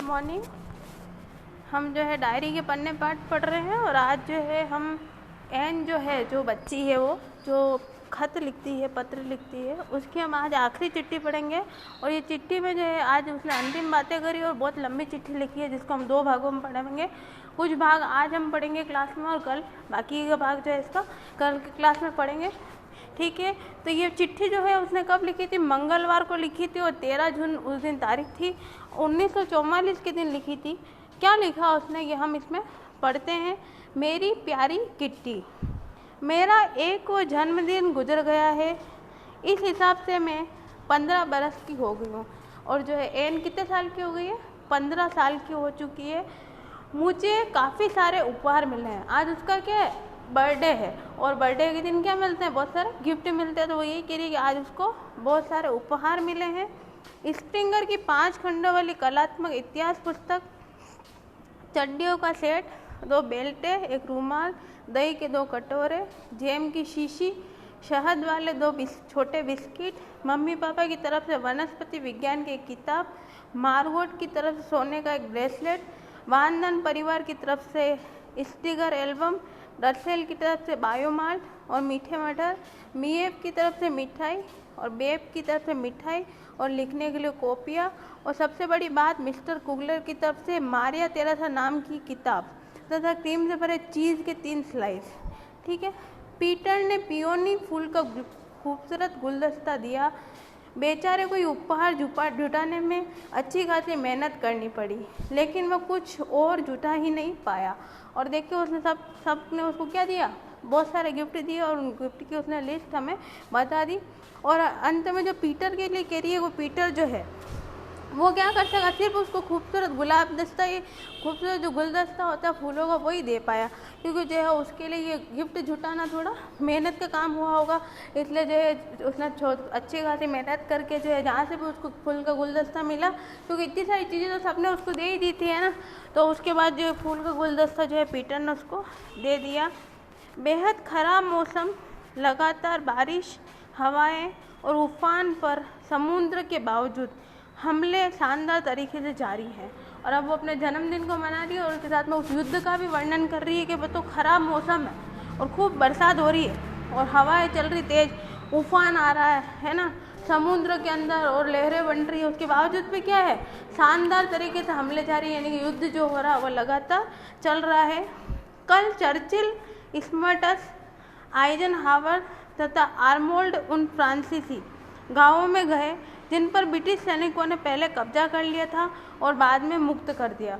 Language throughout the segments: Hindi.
मॉर्निंग। हम जो है डायरी के पन्ने पाठ पढ़ रहे हैं और आज जो है हम एन जो है, जो बच्ची है, वो जो खत लिखती है, पत्र लिखती है, उसकी हम आज आखिरी चिट्ठी पढ़ेंगे। और ये चिट्ठी में जो है आज उसने अंतिम बातें करी और बहुत लंबी चिट्ठी लिखी है, जिसको हम 2 भागों में पढ़ेंगे। कुछ भाग आज हम पढ़ेंगे क्लास में और कल बाकी का भाग जो है इसका कल की क्लास में पढ़ेंगे, ठीक है। तो ये चिट्ठी जो है उसने कब लिखी थी? मंगलवार को लिखी थी और 13 जून उस दिन तारीख थी। 1944 के दिन लिखी थी। क्या लिखा उसने ये हम इसमें पढ़ते हैं। मेरी प्यारी किट्टी, मेरा एक वो जन्मदिन गुजर गया है। इस हिसाब से मैं 15 बरस की हो गई हूँ। और जो है एन कितने साल की हो गई है? 15 साल की हो चुकी है। मुझे काफ़ी सारे उपहार मिले हैं। आज उसका क्या है? बर्थडे है। और बर्थडे के दिन क्या मिलते हैं? बहुत सारे गिफ्ट मिलते हैं। तो वो यही कह रही है कि आज उसको बहुत सारे उपहार मिले हैं। स्प्रिंगर की 5 खंडों वाली कलात्मक इतिहास पुस्तक, चड्डियों का सेट, 2 बेल्टे, 1 रूमाल, दही के 2 कटोरे, जैम की शीशी, शहद वाले 2 छोटे बिस्किट, मम्मी पापा की तरफ से वनस्पति विज्ञान की एक किताब, मार्गोट की तरफ से सोने का एक ब्रेसलेट, वानदन परिवार की तरफ से स्टिकर एल्बम, डरसेल की तरफ से बायोमाल और मीठे मटर, मीएफ की तरफ से मिठाई और बेब की तरफ से मिठाई और लिखने के लिए कॉपियाँ, और सबसे बड़ी बात मिस्टर कुगलर की तरफ से मारिया तेरेसा नाम की किताब तथा क्रीम से भरे चीज़ के 3 स्लाइस, ठीक है। पीटर ने पियोनी फूल का खूबसूरत गुलदस्ता दिया। बेचारे को उपहार जुटाने में अच्छी खासी मेहनत करनी पड़ी, लेकिन वह कुछ और जुटा ही नहीं पाया। और देखिए उसने सब ने उसको क्या दिया? बहुत सारे गिफ्ट दिए और उन गिफ्ट की उसने लिस्ट हमें बता दी। और अंत में जो पीटर के लिए कह रही है, वो पीटर जो है वो क्या कर सका? सिर्फ उसको खूबसूरत गुलाब दस्ता, ये खूबसूरत जो गुलदस्ता होता है फूलों का, वही दे पाया। क्योंकि जो है उसके लिए ये गिफ्ट जुटाना थोड़ा मेहनत का काम हुआ होगा, इसलिए जो है उसने अच्छी खासी मेहनत करके जो है जहाँ से भी उसको फूल का गुलदस्ता मिला, क्योंकि इतनी सारी चीज़ें तो सबने उसको दे ही दी थी, है ना। तो उसके बाद जो है फूल का गुलदस्ता जो है पीटर ने उसको दे दिया। बेहद ख़राब मौसम, लगातार बारिश, हवाएं और उफान पर समुद्र के बावजूद हमले शानदार तरीके से जारी हैं। और अब वो अपने जन्मदिन को मना रही है और उसके साथ में उस युद्ध का भी वर्णन कर रही है कि तो ख़राब मौसम है और खूब बरसात हो रही है और हवाएं चल रही तेज, उफान आ रहा है ना समुद्र के अंदर, और लहरें बन रही है। उसके बावजूद भी क्या है? शानदार तरीके से हमले जारी है, यानी कि युद्ध जो हो रहा है वो लगातार चल रहा है। कल चर्चिल, स्मर्टस, आइजनहावर तथा आर्नोल्ड उन फ्रांसीसी गांवों में गए जिन पर ब्रिटिश सैनिकों ने पहले कब्जा कर लिया था और बाद में मुक्त कर दिया।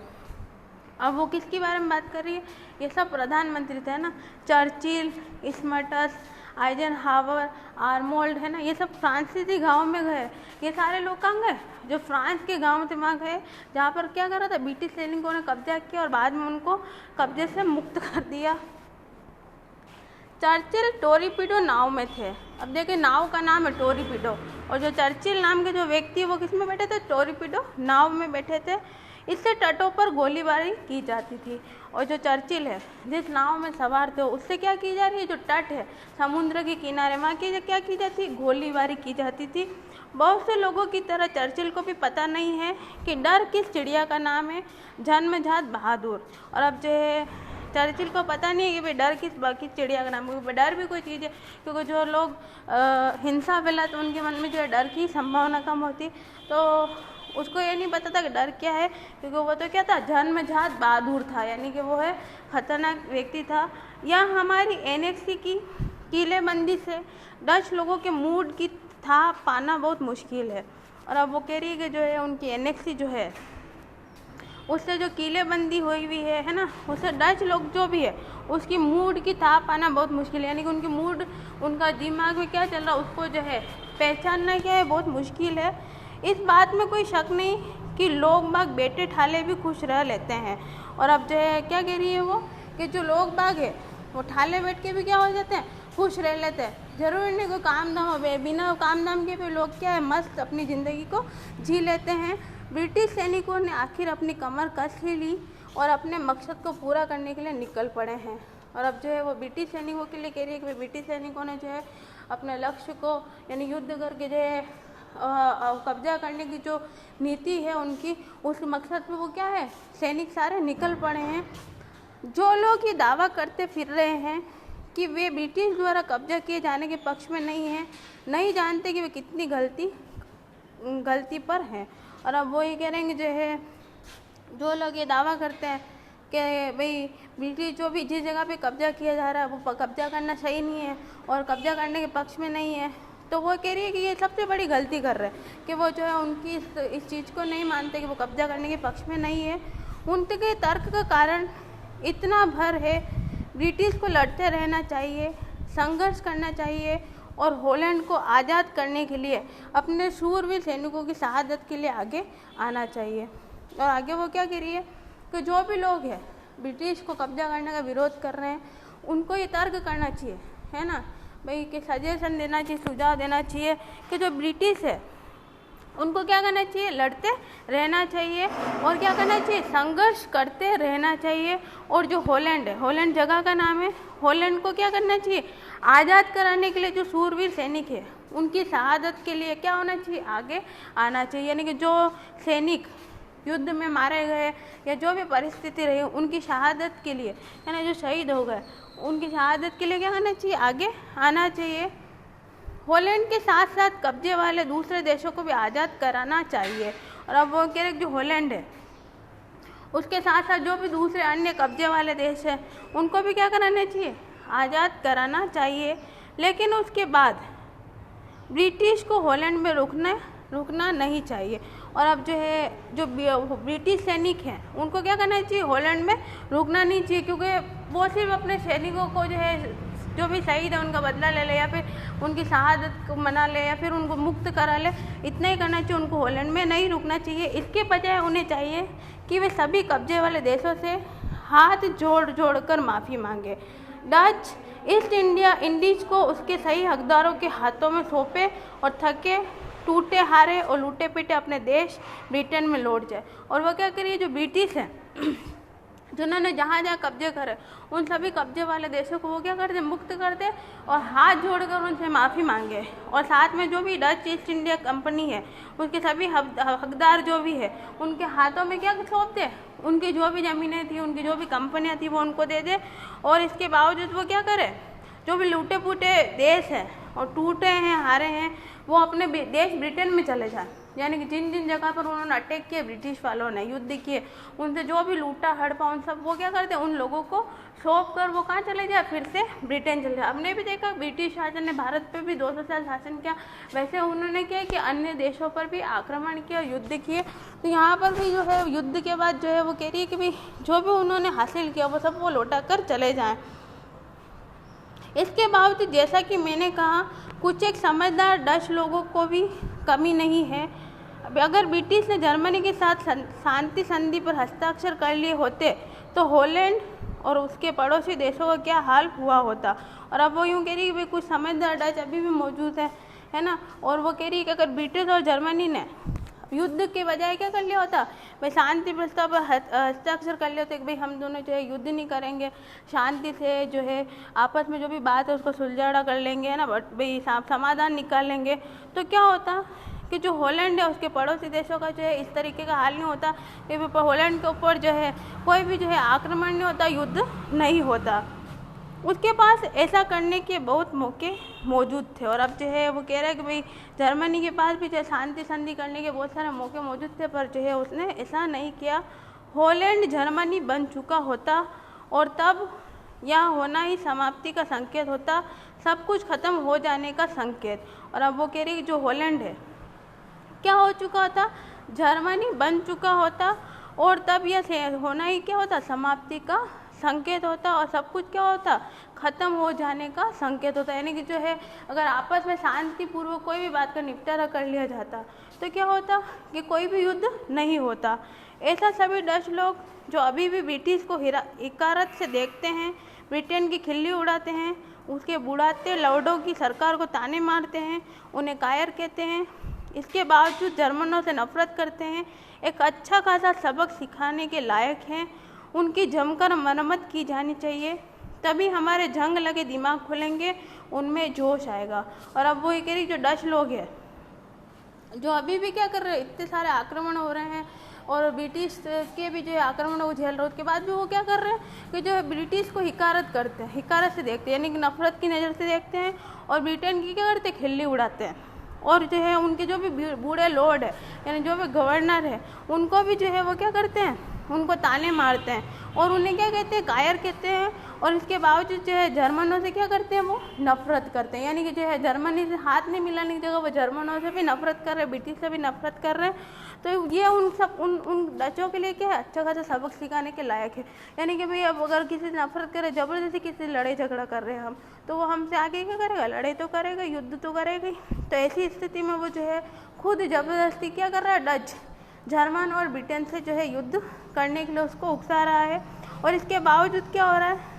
अब वो किसके बारे में बात कर रही है? ये सब प्रधानमंत्री थे ना, चर्चिल, स्मर्टस, आइजनहावर, आर्नोल्ड, है ना, ये सब फ्रांसीसी गांव में गए। ये सारे लोग कहाँ गए? जो फ्रांस के गांव थे वहाँ गए, जहाँ पर क्या करा था? ब्रिटिश सैनिकों ने कब्जा किया और बाद में उनको कब्जे से मुक्त कर दिया। चर्चिल टोरिपीडो नाव में थे। अब देखिए नाव का नाम है टोरिपीडो, और जो चर्चिल नाम के जो व्यक्ति है वो किस में बैठे थे? टोरिपीडो नाव में बैठे थे। इससे तटों पर गोलीबारी की जाती थी। और जो चर्चिल है जिस नाव में सवार थे उससे क्या की जा रही है? जो तट है समुद्र के किनारे, वहाँ की क्या की जाती? गोलीबारी की जाती थी। बहुत से लोगों की तरह चर्चिल को भी पता नहीं है कि डर किस चिड़िया का नाम है। जन्मजात बहादुर। और अब जो है चर्चिल को पता नहीं है कि भाई डर किस चिड़िया का नाम है। डर भी कोई चीज़ है, क्योंकि जो लोग हिंसा फैलाते उनके मन में जो है डर की संभावना कम होती। तो उसको ये नहीं पता था कि डर क्या है, क्योंकि वो तो क्या था? जन्मजात बहादुर था, यानी कि वो है खतरनाक व्यक्ति था। यह हमारी एनेक्सी की किलेबंदी से डच लोगों के मूड की था पाना बहुत मुश्किल है। और अब वो कह रही है कि जो है उनकी एनेक्सी जो है उससे जो किलेबंदी हुई हुई है ना, उससे डच लोग जो भी है उसकी मूड की था पाना बहुत मुश्किल है, यानी कि उनकी मूड, उनका दिमाग में क्या चल रहा है उसको जो है पहचानना क्या है बहुत मुश्किल है। इस बात में कोई शक नहीं कि लोग बाग बेटे ठाले भी खुश रह लेते हैं। और अब जो है क्या कह रही है वो, कि जो लोग बाग है वो ठाले बैठ के भी क्या हो जाते हैं? खुश रह लेते हैं। जरूरी नहीं कोई काम धाम हो, बिना काम धाम के भी लोग क्या है मस्त अपनी ज़िंदगी को जी लेते हैं। ब्रिटिश सैनिकों ने आखिर अपनी कमर कस ही ली और अपने मकसद को पूरा करने के लिए निकल पड़े हैं। और अब जो है वो ब्रिटिश सैनिकों के लिए कह रही है कि ब्रिटिश सैनिकों ने जो है अपने लक्ष्य को यानी युद्ध करके जो है कब्जा करने की जो नीति है उनकी, उस मकसद में वो क्या है, सैनिक सारे निकल पड़े हैं। जो लोग ये दावा करते फिर रहे हैं कि वे ब्रिटिश द्वारा कब्जा किए जाने के पक्ष में नहीं हैं, नहीं जानते कि वे कितनी गलती पर हैं। और अब वो ये कह रहे हैं कि जो है, जो लोग ये दावा करते हैं कि भाई ब्रिटिश जो भी जिस जगह पे कब्जा किया जा रहा है वो कब्जा करना सही नहीं है और कब्जा करने के पक्ष में नहीं है, तो वो कह रही है कि ये सबसे बड़ी गलती कर रहे हैं कि वो जो है उनकी इस चीज़ को नहीं मानते कि वो कब्जा करने के पक्ष में नहीं है। उनके तर्क का कारण इतना भर है, ब्रिटिश को लड़ते रहना चाहिए, संघर्ष करना चाहिए और हॉलैंड को आज़ाद करने के लिए अपने शूरवीर सैनिकों की शहादत के लिए आगे आना चाहिए। और आगे वो क्या कह रही है कि जो भी लोग हैं ब्रिटिश को कब्जा करने का विरोध कर रहे हैं उनको ये तर्क करना चाहिए, है ना भाई, कि सजेशन देना चाहिए, सुझाव देना चाहिए कि जो ब्रिटिश है उनको क्या करना चाहिए, लड़ते रहना चाहिए और क्या करना चाहिए, संघर्ष करते रहना चाहिए। और जो हॉलैंड है, हॉलैंड जगह का नाम है, हॉलैंड को क्या करना चाहिए, आज़ाद कराने के लिए जो शूरवीर सैनिक है उनकी शहादत के लिए क्या होना चाहिए, आगे आना चाहिए। यानी कि जो सैनिक युद्ध में मारे गए या जो भी परिस्थिति रही उनकी शहादत के लिए, है ना, जो शहीद हो गए उनकी शहादत के लिए क्या करना चाहिए, आगे आना चाहिए। हॉलैंड के साथ साथ कब्जे वाले दूसरे देशों को भी आज़ाद कराना चाहिए। और अब वो कह रहे जो हॉलैंड है उसके साथ साथ जो भी दूसरे अन्य कब्जे वाले देश हैं उनको भी क्या कराना चाहिए, आज़ाद कराना चाहिए। लेकिन उसके बाद ब्रिटिश को हॉलैंड में रुकना नहीं चाहिए। और अब जो है जो ब्रिटिश सैनिक हैं उनको क्या करना चाहिए, हॉलैंड में रुकना नहीं चाहिए, क्योंकि वो सिर्फ अपने सैनिकों को जो है जो भी शहीद है उनका बदला ले ले या फिर उनकी शहादत को मना ले या फिर उनको मुक्त करा ले, इतना ही करना चाहिए, उनको हॉलैंड में नहीं रुकना चाहिए। इसके बजाय उन्हें चाहिए कि वे सभी कब्जे वाले देशों से हाथ जोड़ कर माफ़ी मांगे, डच ईस्ट इंडिया इंडीज को उसके सही हकदारों के हाथों में सौंपे और थके टूटे हारे और लूटे पीटे अपने देश ब्रिटेन में लौट जाए। और वह क्या करिए, जो ब्रिटिश हैं जिन्होंने जहाँ जहाँ कब्जे करे उन सभी कब्जे वाले देशों को वो क्या करते, मुक्त कर दे और हाथ जोड़कर उनसे माफ़ी मांगे। और साथ में जो भी डच ईस्ट इंडिया कंपनी है उसके सभी हकदार जो भी है उनके हाथों में क्या सौंप दे, उनकी जो भी ज़मीनें थी, उनकी जो भी कंपनियाँ थी वो उनको दे दे। और इसके बावजूद वो क्या करे, जो भी लूटे पुटे देश हैं और टूटे हैं हारे हैं वो अपने देश ब्रिटेन में चले जाए। यानी कि जिन जिन जगह पर उन्होंने अटैक किए ब्रिटिश वालों ने, युद्ध किए, उनसे जो भी लूटा हड़पा उन सब वो क्या करते हैं, उन लोगों को सौंप कर वो कहाँ चले जाए, फिर से ब्रिटेन चले जाए। हमने भी देखा ब्रिटिश शासन ने भारत पे भी 200 साल शासन किया, वैसे उन्होंने क्या कि अन्य देशों पर भी आक्रमण किया, युद्ध किए। तो यहाँ पर भी जो है युद्ध के बाद जो है वो कह रही है कि भाई जो भी उन्होंने हासिल किया वो सब वो लौटा कर चले जाएँ। इसके बावजूद जैसा कि मैंने कहा कुछ एक समझदार डच लोगों को भी कमी नहीं है। अगर ब्रिटिश ने जर्मनी के साथ शांति संधि पर हस्ताक्षर कर लिए होते तो हॉलैंड और उसके पड़ोसी देशों का क्या हाल हुआ होता। और अब वो यूँ कह रही है कि भाई कुछ समझदार डच अभी भी मौजूद है ना। और वो कह रही है कि अगर ब्रिटिश और जर्मनी ने युद्ध के बजाय क्या कर लिया होता, भाई शांति प्रस्ताव पर हस्ताक्षर कर लिया होता कि भाई हम दोनों जो है युद्ध नहीं करेंगे, शांति से जो है आपस में जो भी बात है उसको सुलझाड़ा कर लेंगे, है ना, भाई समाधान निकाल लेंगे, तो क्या होता कि जो हॉलैंड है उसके पड़ोसी देशों का जो है इस तरीके का हाल नहीं होता कि हॉलैंड के ऊपर जो है कोई भी जो है आक्रमण नहीं होता, युद्ध नहीं होता। उसके पास ऐसा करने के बहुत मौके मौजूद थे। और अब जो है वो कह रहा है कि भाई जर्मनी के पास भी जो है शांति संधि करने के बहुत सारे मौके मौजूद थे, पर जो है उसने ऐसा नहीं किया। हॉलैंड जर्मनी बन चुका होता और तब यह होना ही समाप्ति का संकेत होता, सब कुछ खत्म हो जाने का संकेत। और अब वो कह रही है कि जो हॉलैंड है क्या हो चुका होता, जर्मनी बन चुका होता और तब यह होना ही क्या होता, समाप्ति का संकेत होता और सब कुछ क्या होता, खत्म हो जाने का संकेत होता। यानी कि जो है अगर आपस में शांतिपूर्वक कोई भी बात का निपटारा कर लिया जाता तो क्या होता कि कोई भी युद्ध नहीं होता। ऐसा सभी डच लोग जो अभी भी ब्रिटिश को हिकारत से देखते हैं, ब्रिटेन की खिल्ली उड़ाते हैं, उसके बुढ़ाते लौडों की सरकार को ताने मारते हैं, उन्हें कायर कहते हैं, इसके बावजूद जर्मनों से नफरत करते हैं, एक अच्छा खासा सबक सिखाने के लायक हैं। उनकी जमकर मरम्मत की जानी चाहिए, तभी हमारे जंग लगे दिमाग खुलेंगे, उनमें जोश आएगा। और अब वो ये कह रही जो डच लोग हैं जो अभी भी क्या कर रहे हैं, इतने सारे आक्रमण हो रहे हैं और ब्रिटिश के भी जो है आक्रमणों को झेल रहे हैं, उसके बाद भी वो क्या कर रहे हैं कि जो है ब्रिटिश को हिकारत करते हैं, हिकारत से देखते हैं, यानी कि नफरत की नज़र से देखते हैं। और ब्रिटेन की क्या करते हैं, खिल्ली उड़ाते हैं। और जो है उनके जो भी बूढ़े लॉर्ड है, यानी जो भी गवर्नर है, उनको भी जो है वो क्या करते हैं, उनको ताने मारते हैं और उन्हें क्या कहते हैं, कायर कहते हैं। और इसके बावजूद जो है जर्मनों से क्या करते हैं, वो नफरत करते हैं, यानी कि जो है जर्मनी से हाथ नहीं मिलाने की जगह वो जर्मनों से भी नफरत कर रहे हैं, ब्रिटिश से भी नफरत कर रहे हैं। तो ये उन डचों के लिए क्या है, अच्छा खासा सबक सिखाने के लायक है। यानी कि भाई अब अगर किसी से नफरत करे, ज़बरदस्ती किसी से लड़ाई झगड़ा कर रहे हैं हम, तो वो हमसे आगे क्या करेगा, लड़ाई तो करेगा, युद्ध तो करेगा ही। तो ऐसी स्थिति में वो जो है खुद ज़बरदस्ती क्या कर रहा है, डच, जर्मन और ब्रिटेन से जो है युद्ध करने के लिए उसको उकसा रहा है। और इसके बावजूद क्या हो रहा है,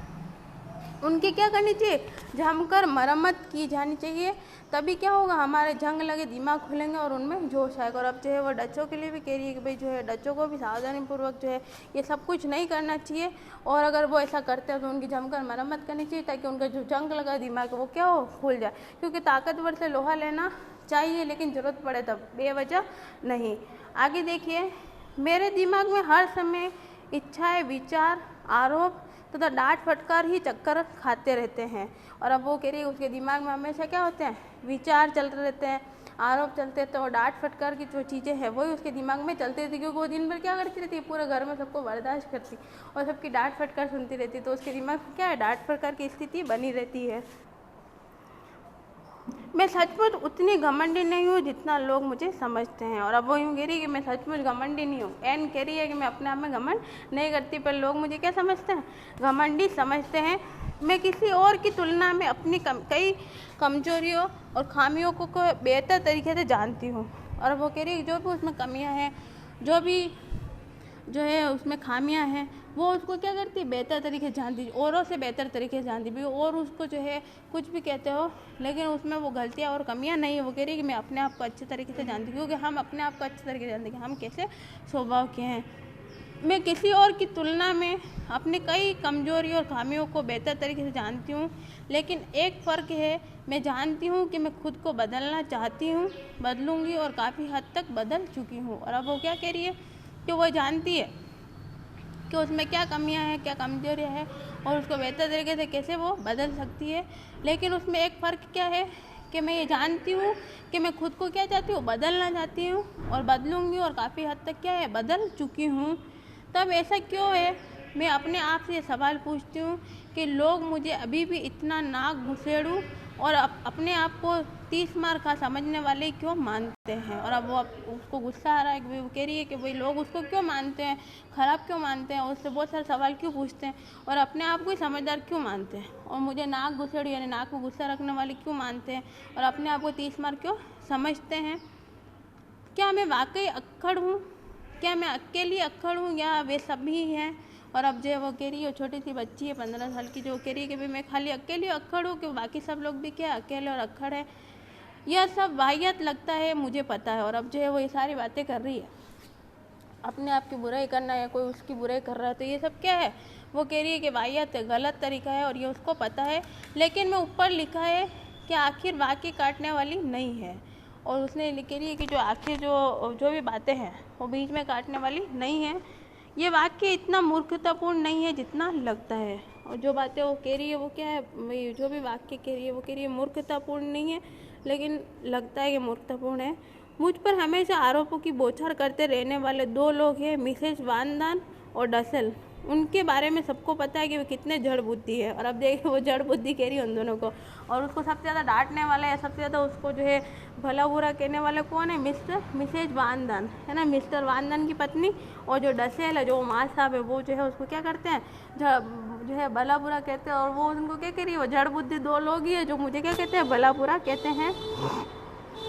उनकी क्या करनी चाहिए, जमकर मरम्मत की जानी चाहिए। तभी क्या होगा, हमारे जंग लगे दिमाग खुलेंगे और उनमें जोश आएगा। और अब जो है वो डचों के लिए भी कह रही है कि भाई जो है डचों को भी सावधानीपूर्वक जो है ये सब कुछ नहीं करना चाहिए। और अगर वो ऐसा करते हैं तो उनकी जमकर मरम्मत करनी चाहिए, ताकि उनका जो जंग लगा दिमाग वो क्या हो, खुल जाए। क्योंकि ताकतवर से लोहा लेना चाहिए, लेकिन ज़रूरत पड़े तब, बेवजह नहीं। आगे देखिए, मेरे दिमाग में हर समय इच्छाएं, विचार, आरोप तथा डांट फटकार ही चक्कर खाते रहते हैं। और अब वो कह रही है उसके दिमाग में हमेशा क्या होते हैं, विचार चलते रहते हैं, आरोप चलते रहते हैं और डांट फटकार की जो चीज़ें हैं वही उसके दिमाग में चलती रहती है। क्योंकि वो दिन भर क्या करती रहती है, पूरे घर में सबको बर्दाश्त करती और सबकी डांट फटकार सुनती रहती है। तो उसके दिमाग में क्या है, डांट फटकार की स्थिति बनी रहती है। मैं सचमुच उतनी घमंडी नहीं हूँ जितना लोग मुझे समझते हैं। और अब वो यूँ कह रही है कि मैं सचमुच घमंडी नहीं हूँ। एन कह रही है कि मैं अपने आप में घमंड नहीं करती, पर लोग मुझे क्या समझते हैं, घमंडी समझते हैं। मैं किसी और की तुलना में अपनी कई कमजोरियों और खामियों को बेहतर तरीके से जानती हूँ। और वो कह रही है कि जो भी उसमें कमियाँ हैं, जो भी जो है उसमें खामियां हैं, वो उसको क्या करती है, बेहतर तरीके से जानती, औरों से बेहतर तरीके से जानती भी। और उसको जो है कुछ भी कहते हो, लेकिन उसमें वो गलतियां और कमियां नहीं है। वो कह रही है कि मैं अपने आप को अच्छे तरीके से जानती हूँ, क्योंकि हम अपने आप को अच्छे तरीके से जानते हैं कि हम कैसे स्वभाव के हैं। मैं किसी और की तुलना में अपनी कई कमजोरी और खामियों को बेहतर तरीके से जानती हूँ, लेकिन एक फ़र्क है, मैं जानती हूँ कि मैं खुद को बदलना चाहती हूँ, बदलूँगी और काफ़ी हद तक बदल चुकी हूँ। और अब वो क्या कह रही है कि वो जानती है कि उसमें क्या कमियां हैं, क्या कमजोरियां हैं और उसको बेहतर तरीके से कैसे वो बदल सकती है। लेकिन उसमें एक फ़र्क क्या है कि मैं ये जानती हूँ कि मैं खुद को क्या चाहती हूँ, बदलना चाहती हूँ और बदलूँगी और काफ़ी हद तक क्या है, बदल चुकी हूँ। तब ऐसा क्यों है, मैं अपने आप से ये सवाल पूछती हूँ कि लोग मुझे अभी भी इतना नाक घुसेड़ू और अपने आप को 30 मार का समझने वाले क्यों मानते हैं। और अब वो उसको गुस्सा आ रहा है कि वो कह रही है कि भाई लोग उसको क्यों मानते हैं, ख़राब क्यों मानते हैं, उससे बहुत सारे सवाल क्यों पूछते हैं और अपने आप को ही समझदार क्यों मानते हैं, और मुझे नाक घुसेड़ू यानी नाक को गुस्सा रखने वाले क्यों मानते हैं और अपने आप को 30 मार क्यों समझते हैं। क्या मैं वाकई अक्खड़ हूँ, क्या मैं अकेली अक्खड़ हूँ या वे सभी हैं। और अब जो वो कह रही है, छोटी सी बच्ची है 15 साल की, जो कह रही है कि भाई मैं खाली अकेली अक्खड़ हूँ, कि बाकी सब लोग भी क्या अकेले और अक्खड़ है। यह सब वाहियात लगता है, मुझे पता है। और अब जो है वो ये सारी बातें कर रही है, अपने आप की बुराई करना या कोई उसकी बुराई कर रहा है, तो ये सब क्या है, वो कह रही है कि वाहियात है, गलत तरीका है और ये उसको पता है। लेकिन मैं ऊपर लिखा है कि आखिर वाकई काटने वाली नहीं है। और उसने कह रही है कि जो आखिर जो भी बातें हैं वो बीच में काटने वाली नहीं है। ये वाक्य इतना मूर्खतापूर्ण नहीं है जितना लगता है। और जो बातें वो कह रही है वो क्या है, जो भी वाक्य कह रही है वो कह रही है मूर्खतापूर्ण नहीं है, लेकिन लगता है कि मूर्खतापूर्ण है। मुझ पर हमेशा आरोपों की बौछार करते रहने वाले 2 लोग हैं, मिसेस वानदान और डसल। उनके बारे में सबको पता है कि वो कितने जड़ बुद्धि है। और अब देखिए वो जड़ बुद्धि कह रही है उन दोनों को, और उसको सबसे ज़्यादा डांटने वाला है, सबसे ज़्यादा उसको जो है भला बुरा कहने वाला कौन है, मिसेज वानदान है ना, मिस्टर वानदान की पत्नी। और जो डसेल है, जो माल साहब है, वो जो है उसको क्या करते हैं, जो है भला बुरा कहते हैं। और वो उनको क्या कह रही है, वो जड़ बुद्धि 2 लोग ही है जो मुझे क्या कहते हैं, भला बुरा कहते हैं।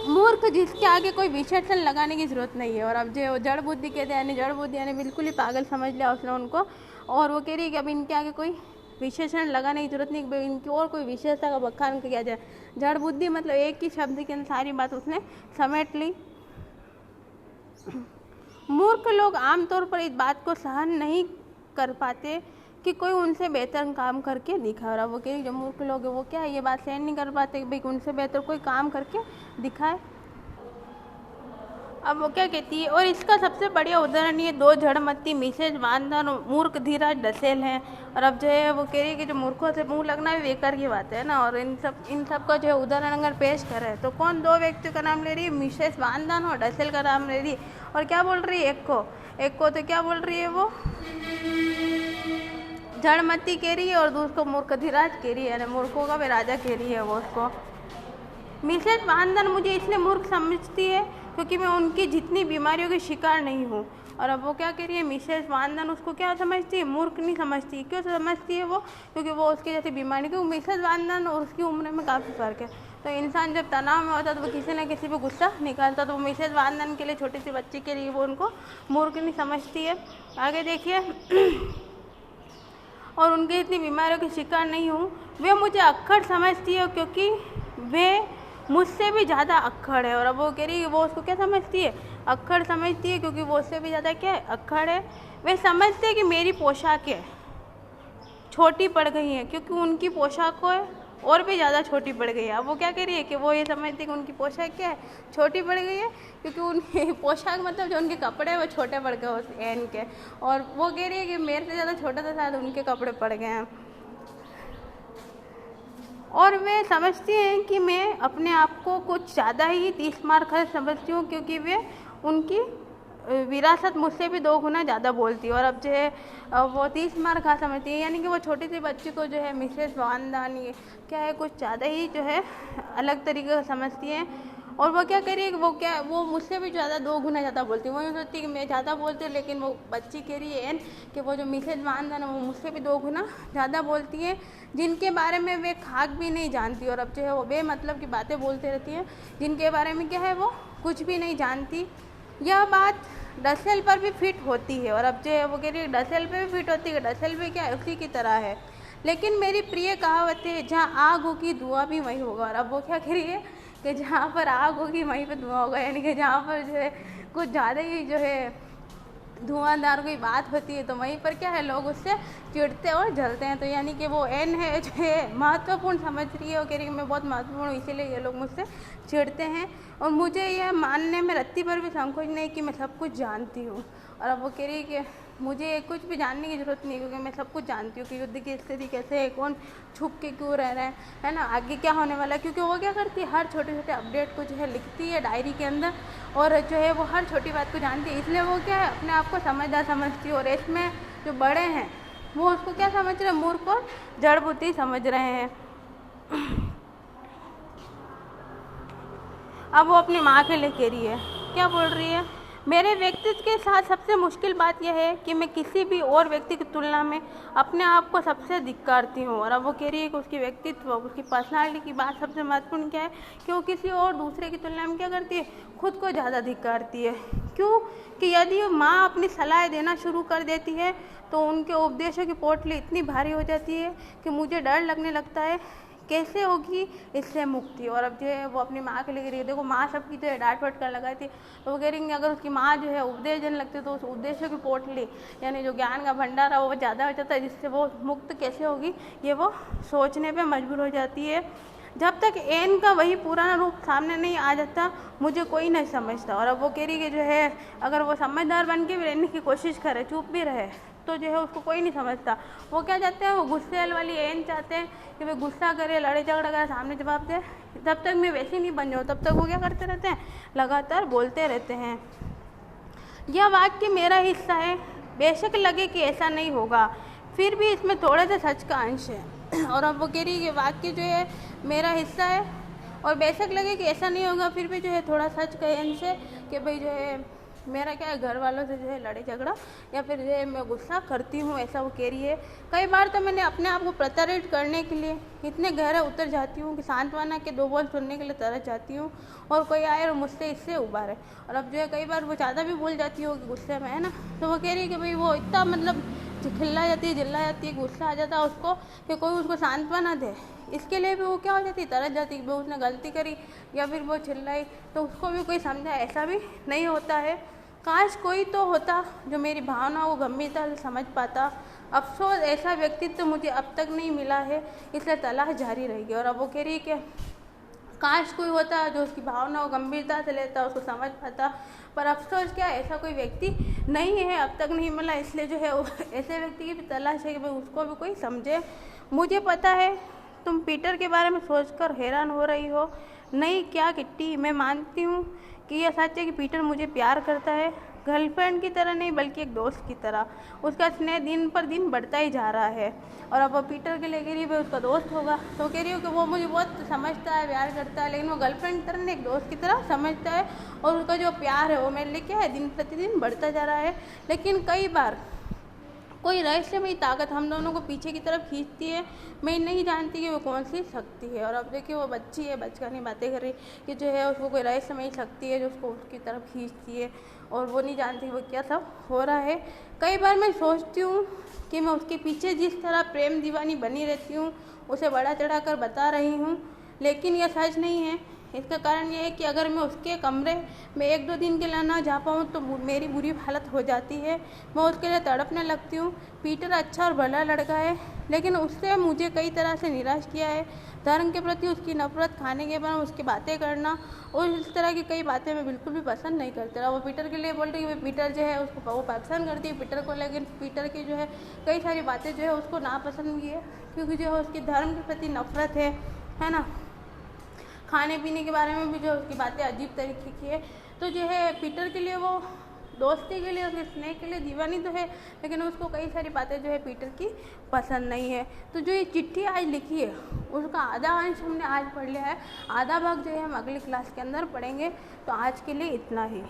मूर्ख जिसके आगे कोई विशेषण लगाने की जरूरत नहीं है। और अब जो जड़ बुद्धि कहते हैं, यानी जड़ बुद्धि यानी बिल्कुल ही पागल समझ लिया उसने उनको। और वो कह रही है कि अब इनके आगे कोई विशेषण लगाने की जरूरत नहीं, इनकी और कोई विशेषता का बखान किया जाए। जड़ बुद्धि मतलब एक ही शब्द के अंदर सारी बात उसने समेट ली। मूर्ख लोग आमतौर पर इस बात को सहन नहीं कर पाते कि कोई उनसे बेहतर काम करके दिखा रहा। वो कह रही जो मूर्ख लोग हैं वो क्या है, ये बात सहन नहीं कर पाते कि भाई उनसे बेहतर कोई काम करके दिखाए। अब वो क्या कहती है, और इसका सबसे बढ़िया उदाहरण ये दो जड़मत्ती मिसेज वांदन और मूर्ख धीरज डसेल हैं। और अब जो है वो कह रही है कि जो मूर्खों से मुंह लगना भी बेकार की बात है ना। और इन सब का जो है उदाहरण अगर पेश करें तो कौन दो व्यक्तियों का नाम ले रही है, मिसेज वांदन और डसेल का नाम ले रही है। और क्या बोल रही है, एक को तो क्या बोल रही है, वो जड़मत्ती कह रही है और दूसरे को मूर्ख धीरज कह रही है, मूर्खों का भी राजा कह रही है वो उसको। मिसेज वांदन मुझे इसलिए मूर्ख समझती है क्योंकि मैं उनकी जितनी बीमारियों की शिकार नहीं हूँ। और अब वो क्या कह रही है, मिसेज वांदन उसको क्या समझती है, मूर्ख नहीं समझती। क्यों समझती है वो, क्योंकि वो उसकी जैसी बीमारी, क्योंकि मिसेज वांदन और उसकी उम्र में काफ़ी फ़र्क है। तो इंसान जब तनाव में होता है तो वो किसी न किसी पे गुस्सा निकालता, तो वो मिसेज वांदन के लिए, छोटी सी बच्ची के लिए वो उनको मूर्ख नहीं समझती है। आगे देखिए, और उनकी इतनी बीमारियों की शिकार नहीं हूँ, वे मुझे अक्खड़ समझती है क्योंकि वे मुझसे भी ज़्यादा अक्खड़ है। और अब वो कह रही है वो उसको क्या समझती है, अक्खड़ समझती है क्योंकि वो उससे भी ज़्यादा क्या है, अक्खड़ है। वे समझते हैं कि मेरी पोशाकें छोटी पड़ गई हैं क्योंकि उनकी पोशाकें और भी ज़्यादा छोटी पड़ गई है। अब वो क्या कह रही है कि वो ये समझती है कि उनकी पोशाक क्या है, छोटी पड़ गई है क्योंकि उनकी पोशाक मतलब जो उनके कपड़े हैं वो छोटे पड़ गए उस एन के। और वो कह रही है कि मेरे से ज़्यादा छोटा था शायद उनके कपड़े पड़ गए हैं। और वे समझती हैं कि मैं अपने आप को कुछ ज़्यादा ही 30 मार खर्च समझती हूँ क्योंकि वे उनकी विरासत मुझसे भी 2 गुना ज़्यादा बोलती है। और अब जो है वो 30 मार खा समझती है, यानी कि वो छोटी सी बच्ची को जो है मिसेस वांदन ये क्या है, कुछ ज़्यादा ही जो है अलग तरीके का समझती है। और वो क्या कह रही है, वो मुझसे भी ज़्यादा 2 गुना ज़्यादा बोलती है। वो यूँ सोचती है कि मैं ज़्यादा बोलती हूँ, लेकिन वो बच्ची कह रही है कि वो जो मिसेज वांदन है वो मुझसे भी 2 गुना ज़्यादा बोलती है, जिनके बारे में वे खाक भी नहीं जानती। और अब जो है वो बेमतलब की बातें बोलती रहती है जिनके बारे में क्या है वो कुछ भी नहीं जानती। यह बात डसेल पर भी फिट होती है। और अब जो है वो कह रही है डसेल पे भी फिट होती है, डसेल पे क्या उसी की तरह है। लेकिन मेरी प्रिय कहावत है, जहाँ आग होगी धुआं भी वहीं होगा। और अब वो क्या कह रही है कि जहाँ पर आग होगी वहीं पर धुआं होगा, यानी कि जहाँ पर जो है कुछ ज़्यादा ही जो है धुआंधार कोई बात होती है तो वहीं पर क्या है, लोग उससे चिढ़ते और जलते हैं। तो यानी कि वो एन है जो है महत्वपूर्ण समझ रही है, वो कह रही है मैं बहुत महत्वपूर्ण हूँ इसीलिए ये लोग मुझसे चिढ़ते हैं। और मुझे यह मानने में रत्ती पर भी संकोच नहीं कि मैं सब कुछ जानती हूँ। और अब वो कह रही है कि मुझे कुछ भी जानने की ज़रूरत नहीं, क्योंकि मैं सब कुछ जानती हूँ कि युद्ध की स्थिति कैसे है, कौन छुप के क्यों रह रहे हैं, है ना, आगे क्या होने वाला है। क्योंकि वो क्या करती है, हर छोटे छोटे अपडेट को जो है लिखती है डायरी के अंदर, और जो है वो हर छोटी बात को जानती है। इसलिए वो क्या है, अपने आप को समझदार समझती है। और इसमें जो बड़े हैं वो उसको क्या समझ रहे हैं, मूर्ख और जड़ बुद्धि समझ रहे हैं। अब वो अपनी माँ के लिए कह रही है, क्या बोल रही है, मेरे व्यक्तित्व के साथ सबसे मुश्किल बात यह है कि मैं किसी भी और व्यक्ति की तुलना में अपने आप को सबसे धिक्कारती हूँ। और अब वो कह रही है कि उसकी व्यक्तित्व, उसकी पर्सनालिटी की बात सबसे महत्वपूर्ण क्या है कि वो किसी और दूसरे की तुलना में क्या करती है, खुद को ज़्यादा धिक्कारती है। क्यों कि यदि माँ अपनी सलाह देना शुरू कर देती है तो उनके उपदेशों की पोटली इतनी भारी हो जाती है कि मुझे डर लगने लगता है कैसे होगी इससे मुक्ति। और अब जो है वो अपनी माँ के लिए कह रही है, देखो माँ सबकी जो है डांट फट कर लगाई थी, तो वो कह रही है अगर उसकी माँ जो है उपदेश देने लगती तो उस उपदेशों की पोटली यानी जो ज्ञान का भंडार है वो ज़्यादा हो जाता है, जिससे वो मुक्त कैसे होगी ये वो सोचने पे मजबूर हो जाती है। जब तक एन का वही पुराना रूप सामने नहीं आ जाता मुझे कोई नहीं समझता। और अब वो कह रही कि जो है अगर वो समझदार बन के भी रहने की कोशिश करे, चुप भी रहे, तो जो है उसको कोई नहीं समझता। वो क्या चाहते हैं, वो गुस्से वाली एन चाहते हैं कि वे गुस्सा करे, लड़े झगड़ा करे, सामने जवाब दे। जब तक मैं वैसे नहीं बन जाऊँ तब तक वो क्या करते रहते हैं, लगातार बोलते रहते हैं। यह वाक्य मेरा हिस्सा है, बेशक लगे कि ऐसा नहीं होगा, फिर भी इसमें थोड़े से सच का अंश है। और अब वो कह रही है कि वाक्य जो है मेरा हिस्सा है और बेशक लगे कि ऐसा नहीं होगा, फिर भी जो है थोड़ा सच का अंश है कि भाई जो है मेरा क्या है, घर वालों से जो है लड़े झगड़ा या फिर जो है मैं गुस्सा करती हूँ, ऐसा वो कह रही है। कई बार तो मैंने अपने आप को प्रताड़ित करने के लिए इतने गहरे उतर जाती हूँ कि सांत्वना के 2 बोल सुनने के लिए तरस जाती हूँ और कोई आए और मुझसे इससे उबारे। और अब जो है कई बार वो ज़्यादा भी भूल जाती हो कि गुस्से में, है ना, तो वो कह रही है कि भाई वो इतना मतलब चिल्ला जाती है, चिल्ला जाती है, गुस्सा आ जाता है उसको कि कोई उसको सांत्वना दे। इसके लिए भी वो क्या हो जाती है, तरस जाती है। वो उसने गलती करी या फिर वो चिल्लाई तो उसको भी कोई समझा, ऐसा भी नहीं होता है। काश कोई तो होता जो मेरी भावनाओं को गंभीरता से समझ पाता। अफसोस ऐसा व्यक्तित्व तो मुझे अब तक नहीं मिला है, इसलिए तलाश जारी रहेगी। और अब वो कह रही है कि काश कोई होता जो उसकी भावनाओं को गंभीरता से लेता, उसको समझ पाता, पर अफसोस क्या ऐसा कोई व्यक्ति नहीं है, अब तक नहीं मिला, इसलिए जो है ऐसे व्यक्ति की भी तलाश है कि भाई उसको भी कोई समझे। मुझे पता है तुम पीटर के बारे में सोचकर हैरान हो रही हो। नहीं क्या किट्टी, मैं मानती हूँ कि यह सच है कि पीटर मुझे प्यार करता है, गर्लफ्रेंड की तरह नहीं बल्कि एक दोस्त की तरह। उसका स्नेह दिन पर दिन बढ़ता ही जा रहा है और अब वो पीटर के लिए कह रही है उसका दोस्त होगा, तो कह रही हूँ कि वो मुझे बहुत समझता है, प्यार करता है, लेकिन वो गर्लफ्रेंड की तरह नहीं एक दोस्त की तरह समझता है और उसका जो प्यार है वो मेरे लिए क्या है दिन प्रतिदिन बढ़ता जा रहा है। लेकिन कई बार कोई रहस्यमयी ताकत हम दोनों को पीछे की तरफ खींचती है, मैं नहीं जानती कि वो कौन सी शक्ति है। और अब देखिए वो बच्ची है, बचकानी बातें कर रही कि जो है उसको कोई रहस्यमयी शक्ति है जो उसको उसकी तरफ खींचती है और वो नहीं जानती वो क्या सब हो रहा है। कई बार मैं सोचती हूँ कि मैं उसके पीछे जिस तरह प्रेम दीवानी बनी रहती हूँ उसे बढ़ा चढ़ा कर बता रही हूँ, लेकिन यह सच नहीं है। इसका कारण यह है कि अगर मैं उसके कमरे में 1-2 दिन के लिए ना जा पाऊँ तो मेरी बुरी हालत हो जाती है, मैं उसके लिए तड़पने लगती हूँ। पीटर अच्छा और भला लड़का है, लेकिन उससे मुझे कई तरह से निराश किया है। धर्म के प्रति उसकी नफरत, खाने के बाद उसकी बातें करना और इस तरह की कई बातें मैं बिल्कुल भी पसंद नहीं करती। वो पीटर के लिए बोल रही है, पीटर जो है उसको वो पसंद करती है पीटर को, लेकिन पीटर की जो है कई सारी बातें जो है उसको नापसंद भी है, क्योंकि जो है उसकी धर्म के प्रति नफरत है ना। खाने पीने के बारे में भी जो उसकी बातें अजीब तरीके की है। तो जो है पीटर के लिए वो दोस्ती के लिए, उसके स्नेह के लिए दीवानी तो है, लेकिन उसको कई सारी बातें जो है पीटर की पसंद नहीं है। तो जो ये चिट्ठी आज लिखी है उसका आधा अंश हमने आज पढ़ लिया है, आधा भाग जो है हम अगली क्लास के अंदर पढ़ेंगे। तो आज के लिए इतना ही।